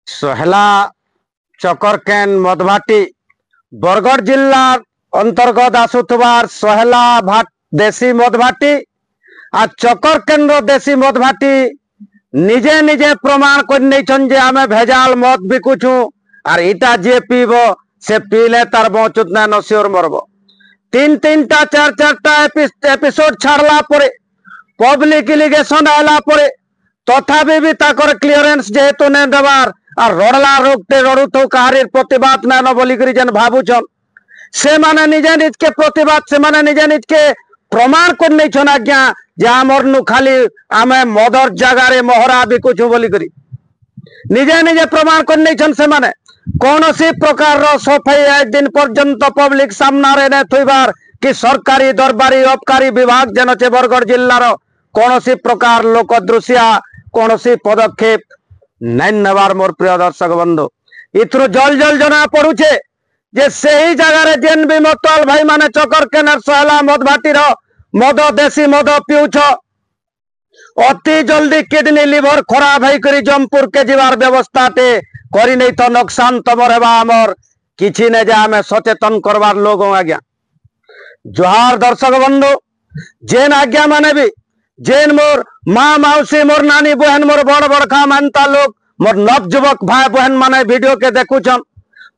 सोहेला चकरकेन मधभाटी बरगढ़ जिला अंतर्गत आसुथबार सोहेला भाट देशी मधभाटी आ चकरकेन देशी मधभाटी निजे निजे प्रमाण कर आमे भेजाल मद बिकुछु और इटा जे पीब से पीले तार बचुत ना नसीर मरब तीन तीनटा चार चारटा एपिसोड छाड़ला परे पब्लिक इलिगेशन आला परे तथापि भी ताकर क्लियरेंस जेहेतु ने देवार और रड़ला रोकते रड़ुथो कहारीर प्रतिबाद ना बोली जेन भावुछन से माने निजे निज के प्रतिबाद से माने निजे निज के प्रमाण कर नहीं छन आज्ञा जे आमर नु खाली आमे मदर जगारे मोहरा बिकुछु बोली करी निजे निजे प्रमाण कर नहीं छन से माने कौनसी प्रकार रो सफाई एक दिन पर्यंत पब्लिक सामना रे ने थुइबार कि सरकारी दरबारी अबकारी विभाग जेन छे बरगढ़ जिल्लार कौनसी प्रकार लोक दृश्या कौनसी पदक्षेप नहीं नेबार मोर प्रिय दर्शक बंधु इथरो जल जल जना पड़ुछे जे सही जगह जेन भी मतवाल भाई माने चकरकेन सोहेला मधभाटीर मद देशी मद पिउछ अति जल्दी किडनी लिवर खराब होकर जमपुर के जीवार व्यवस्था टे करी नहीं तो नुकसान तमर हेबा आमर किछि ने जे आमे सचेतन करवार लोग आज्ञा जोहार दर्शक बंधु जेन आज्ञा माने भी जेन मोर माँ मौसी मोर नानी बहन मोर बड़ बड़खा मानता लोग मोर नवजुवक भाई बहन माने वीडियो के देखुछन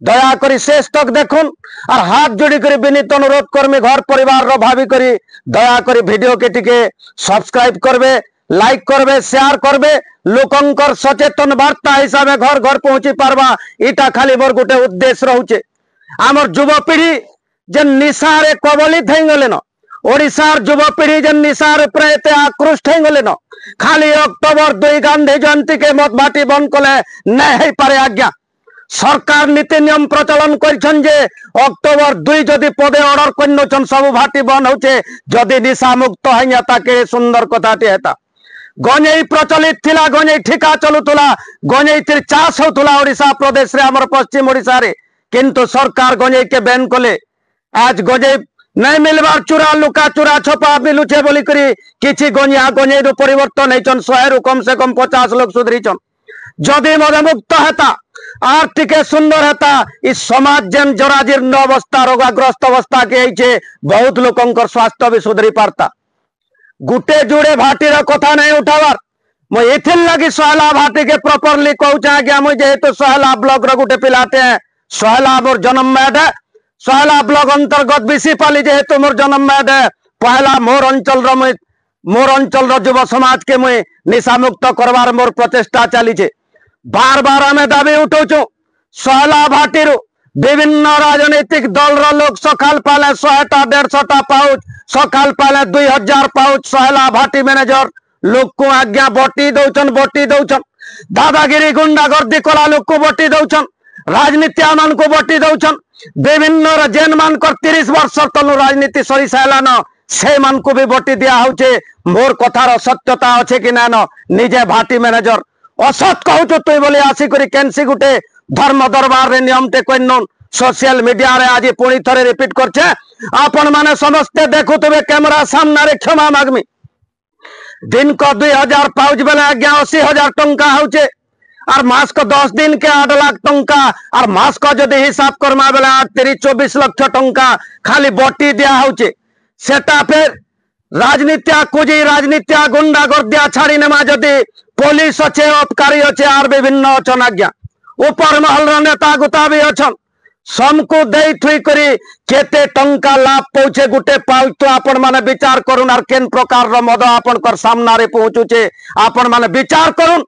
दया करी शेष तक देखुन और हाथ जोड़ी करी विनीत अनुरोध करमी घर परिवार रो भावी करी दया करी वीडियो के टिके सब्सक्राइब करबे लाइक करबे शेयर करबे लोकंकर सचेतन वार्ता हिसाब घर घर पहुंची पारबा इटा खाली मोर गोटे उद्देश्य रहुचे आमर युवपीढ़ी जेन निशारे कबलित हो गले न ओडिशार युवपीढ़ी जेन निशार उपरे एते आकृष्ट हो गले न खाली अक्टोबर 2 गांधी जयंती के मधभाटी बंद कले नहीं पारे आज्ञा सरकार नीति नियम प्रचलन करछन जे अक्टोबर 2 जदि पदे ऑर्डर करनछन सब भाटी बंद होचे जदि निशा मुक्त हइयाता के सुंदर कथाटी हेता गंजेई प्रचलित थिला गंजेई ठिका चलुतुला गंजेई तिर चाष होतुला ओडिशा प्रदेश रे हमर पश्चिम ओडिशा रे किंतु सरकार गंजेई के बैन कले आज गंजेई नहीं मिलबार चूरा लुका चूरा छपा मिलुचे बोली करी किछि गंजा गंजेई रो परिवर्तन हेचन 100 रु कम से कम 50 लोग सुधरीचन जदि मदमुक्त हेता आर्थिक सुंदर हेता इस समाज जेन जराजीर्ण अवस्था रोगाग्रस्त अवस्था के होइछे बहुत लोकंकर स्वास्थ्य भी सुधरी पारता गुटे जुड़े भाटीर कथा नहीं उठावार मु एथिल लगी सोहेला भाटी के प्रॉपर्ली कहूचा आज्ञा मु जेहेतु सोहेला ब्लॉक रो गुटे पिलाटे सोहेला मोर जन्म मैट है सोहेला ब्लॉक अंतर्गत बिसीपाली जेहेतु मोर जन्म मैट है पहला मोर अंचल रो युव समाज के मुई निशा मुक्त करवार मोर प्रचेष्टा चली बार बार आमे दाबी उठाऊचु सोहेला भाटीर विभिन्न राजनीतिक दल रो लोग सकाल पाले 100टा 150टा पाउच सकाल पाले 2000 पाउच सोहेला भाटी मैनेजर लोग को आज्ञा बटी दौचन दादागिरी गुंडागर्दी कला लोग को बटी दौचन राजनीतिया मान को बटी दौचन विभिन्न जेन मान कर 30 वर्ष तलु राजनीति सरी सालान से मान को भी बटी दिया होचे मोर कथार सत्यता अच्छे कि ना निजे भाटी मैनेजर असत कहूचु तुई बोली आसिक कैंसी गुटे धर्म दरबार रे नियम टे कोइन सोशल मीडिया रे आज पुणी थरे रिपीट करछे आपण माने समस्ते देखुतबे कैमरा सामने रे क्षमा मागमी दिन को 2000 पाउच बेले आज्ञा 80,000 टंका होचे और मास को 10 दिन के 8 लाख टंका और मास को जदि हिसाब करमा बेले 24 लाख टंका खाली बटी दिया होचे सेटा फिर राजनीतिया कुजी राजनीतिया गुंडागर्दिया छाड़ी नेमा जदि पुलिस अच्छे अपकारी अच्छे और विभिन्न अच्छन आज्ञा ऊपर महल नेता गुता भी अच्छन समको दे थुई करी केते टंका लाभ पहुंचे गुटे पाउच तो आपण माने विचार करुन और केन प्रकार रो मद आपण कर सामना रे पहुंचुचे आपण माने विचार करुन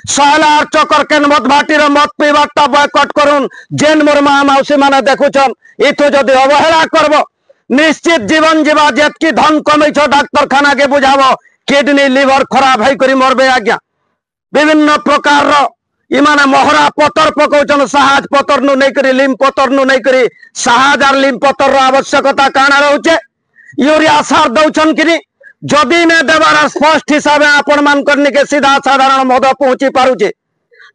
सोहेला चकरकेन मधभाटीर मद पीबारटा बयकट करुन जेन मोर माँ मौसी माने देखुछन इथु जदि अवहेला करबो निश्चित जीवन जीवा जेतकी धन कमैछ डाक्तरखाना के बुझाबो किडनी लिवर खराब है करी मरबे आज्ञा विभिन्न प्रकार रो इमाने मोहरा पतर पकौचन साहाज पतर नु नहीं करी लिम पतर नु नहीं करी साहाज और लिम पतर रो आवश्यकता काना रहउचे यूरिया सार दउचन किनी जदि ने देवार स्पष्ट हिसाब आपण मान करनी के सीधा साधारण मद पहुंची पारुचे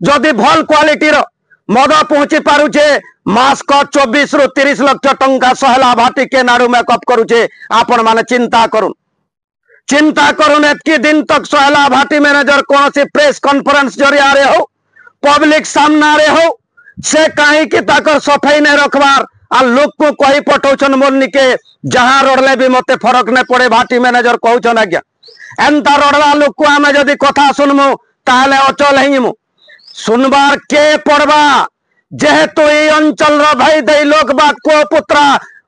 जदि भल क्वालिटी रो मद पहुंची पारुचे मास को 24 रु 30 लाख टंका सोहेला भाटी के नाडू मेकअप करुचे आपण माने चिंता करुन एतकी दिन तक सोहेला भाटी मैनेजर कौन सी प्रेस कॉन्फ्रेंस जरिया रे हो पब्लिक सामना रे हो से कहीं कि ताकर सफाई नहीं रखबार आ लोक को कही पठौछन मोरनी के जहां रोडले भी मते फरक नहीं पड़े भाटी मैनेजर कहउछन आज्ञा एंता रोडला लोक को आमे जदी कथा सुनमु ताले अचल हिमु सुनबार के पड़बा जेहेतु ये अंचल रो भाई दई लोक बा को पुत्रा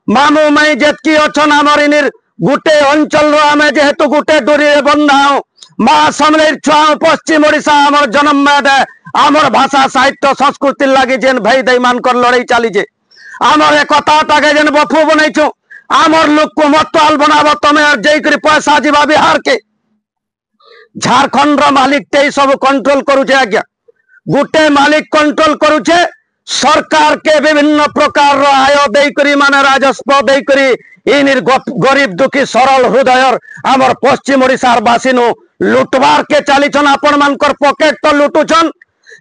मामू मई जेतकी अछन हमर इनिर गुटे अंचल रो आमे जेहेतु गुटे डोरी रे बंधाओ मां समलेर छुआ पश्चिम ओडिशा हमर जन्म में आमर भाषा साहित्य संस्कृति लगी जेन भाई दई मानकर लड़ाई चली जे आमर एक कथाटाके जेन बफू बनैछु आमर लोक को मतवाल बनाबो तमे और जैकरी पैसा जीवा बिहार के झारखंड रो मालिक ते सब कंट्रोल करूछे आज्ञा गुटे मालिक कंट्रोल करूछे सरकार के विभिन्न प्रकार रो आय देकरी माने राजस्व देकरी इनिर गरीब दुखी सरल हृदय आमर पश्चिम ओडिशार बासिनु लुटवार के चलीछन आपण मानकर पॉकेट तो लुटुछन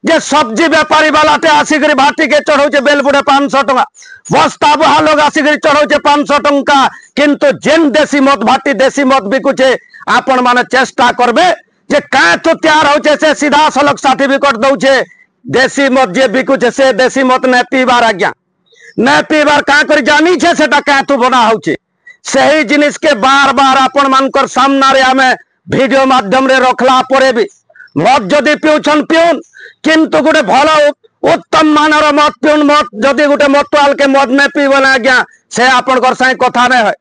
जे सब्जी व्यापारी वालाटे आसिकरी भाटी के चढ़ौचे बेलबुड़े 500 टंका बस्ता बुहा लोग आसिकरी चढ़ौचे 500 टंका किंतु जेन देसी मद भाटी देसी मद बिकुचे आपण माने चेष्टा करबे जे काहे तो तैयार होचे से सीधा सलक सर्टिफिकेट दउचे देसी मद जे बिकुचे से देसी मद ने पीबार आज्ञा ने पीबार का कर जानी छे सेटा काहे तो बना होचे सही जिनिस के बार बार आपण मानकर सामना रे हमें वीडियो माध्यम रे रखला परे भी मद जदी पिउछन पिउन किंतु गोटे भल उत्तम मानर मत पिउन मत जदि गोटे मतवाल के मद नहीं पीबले आज्ञा से आपनकर साई कथा नहीं है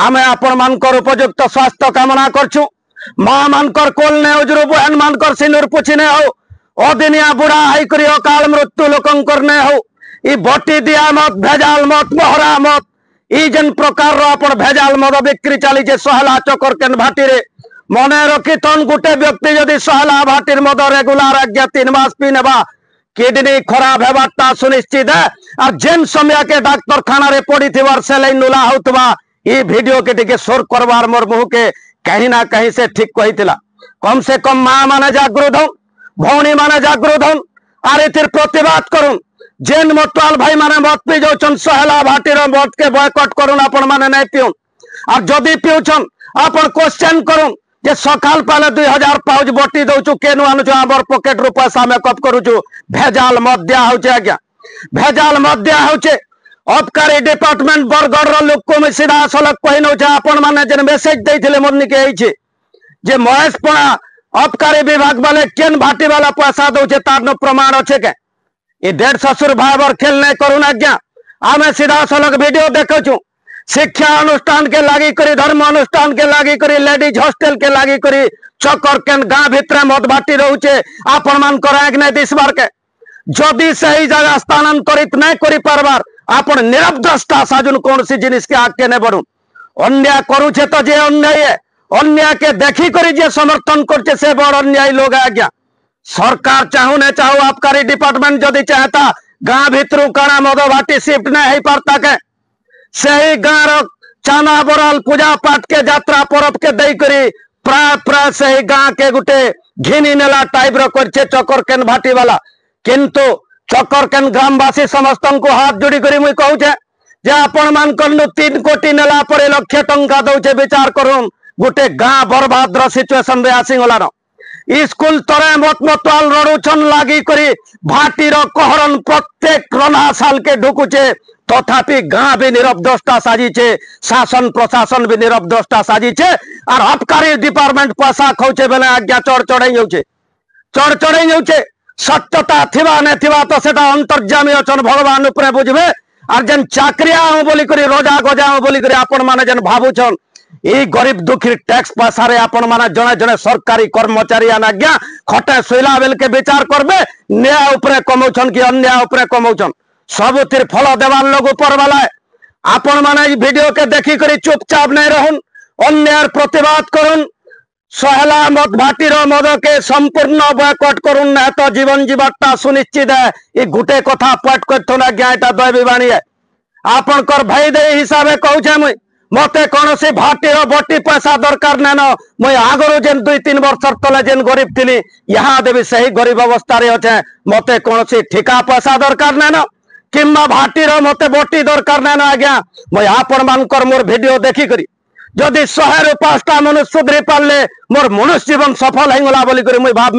आमे आपण मानकर उपयुक्त स्वास्थ्य कामना करछु मां मानकर कोल ने उजरु बहन मानकर सिनुर पुछिने हो अदिनिया बुढ़ा हाई करी अकाल मृत्यु लोकंकर ने हो ई बटी दिया मत भेजाल मत मोहरा मत ई जन प्रकार रो आपण भेजाल मद बिक्री चली जे सहला चकर केन भाटी रे मने रखी तन गोटे व्यक्ति जदि सहला भाटीर मद रेगुलर आज्ञा 3 मास पीनेबा किडनी खराब हेबाटा सुनिश्चित है और जेन समय के डाक्टर खाना रे पड़ी थिबार सेलाइन नुला होतबा ई वीडियो के टिके सोर करवार मोर मुह के कहीं ना कहीं से ठीक कहितिला कम से कम मां माने जागृत हो भौणी माने जागृत हो आर एतिर प्रतिवाद करुन जेन मतवाल भाई माने मत पी जाउछन सहला भाटीर मत के बॉयकॉट करुन आपण माने नै पिउन और जदि पिउछन आपण क्वेश्चन करुन जे सकाल पाले 2000 पाउच बटी दउछु केनु आनुछु हमर पॉकेट रो पैसा मेकअप करूछु भेजाल मत दिया होचे आज्ञा भेजाल मत दिया होचे अबकारी डिपार्टमेंट बरगढ़ रो लोक को मैं सीधा सलक कहि नउछे आपण माने जेन मेसेज दैथिले मोरनी के आइछे जे महेश पणा अबकारी विभाग वाले केन भाटी वाला पैसा दउछे तार न प्रमाण अछि के ए डेढ़ ससुर भाईबर खेल नै करून आज्ञा आमे सीधा सलक वीडियो देखछु शिक्षा अनुष्ठान के लागी करी धर्म अनुष्ठान के लागी करी लेडीज हॉस्टल के लागी करी चक्कर केन गाँ भितर मद भाटी रहउचे आपण मान कराक नै दिसबार के जदि सही जगह स्थानांतरित नै करि पारबार आपण निरवद्रष्टा साजुन कोनसी जिनिस के आगे नै बढ़ुन अन्याय करूछे तो जे अन्याय है अन्याय के देखी करी जे समर्थन करछे से बड़ अन्याय लोग आज्ञा सरकार चाहू नै चाहू आबकारी डिपार्टमेंट जदि चाहता गाँ भितर काना मद भाटी शिफ्ट नै हेई पारता के सही गाँव चाना बराल पूजा पाठ के यात्रा पर्व के दई करी प्राय प्राय सही गाँ के गुटे घिनी नेला टाइप रो करछे चक्कर केन भाटी वाला किंतु चक्कर केन ग्रामवासी समस्त को हाथ जोड़ी करी मुई कहूछे जे आपण मान कनु 3 कोटी नेला परे लाख टंका दउछे विचार करूम गुटे गाँ बर्बाद रो सिचुएशन रे आसी गला नो स्कूल तरे मत मतवाल रडुछन लागी करी भाटी रो कहरन प्रत्येक रना साल के ढुकुछे तथापि गाँ भी निरवद्रष्टा साजिछे शासन प्रशासन भी निरवद्रष्टा साजिछे और आबकारी डिपार्टमेंट पैसा खौचे बेले आज्ञा चढ़ चढ़ाई जाउछे सत्यता थिबा ने थिबा तो सेटा अंतर्जामी अछन भगवान उपरे बुझबे और जेन चाकरिया बोली करी रोजा गजा बोली करी आपण माने जेन भाबुछन ई गरीब दुखी टैक्स पैसा रे आपण माने जने जने सरकारी कर्मचारी आज्ञा खटे सोइला बेल के विचार करबे न्याय उपरे कमौछन कि अन्याय उपरे कमौछन सबुतिर फल देवार लोग ऊपर वाला है आपण माने वीडियो के देखी करी चुपचाप नहीं रहन अन्याय प्रतिवाद करुन सहला मद भाटीर मद के संपूर्ण बॉयकॉट करुन ना तो जीवन जीवाटा सुनिश्चित है ये गुटे कथा पॉइंट करथन आज्ञा एटा दैविवाणी है आपनकर भाई दे हिसाब कहूछे मुई मते कोनोसी भाटीर बटी पैसा दरकार नैन मुई आगरो जेन 2-3 वर्ष तले जेन गरीब थिली यहाँ देवी सही गरीब अवस्था रे अछे मते कोनोसी ठिका पैसा दरकार नैन किंबा भाटीर मते बटी दरकार नैन आज्ञा मुई आपण मानकर मोर वीडियो देखी करी जदि 100 ରୁ 5टा मनुष्य सुधरी पारले मोर मनुष्य जीवन सफल हेगला बोली करी मुई भाव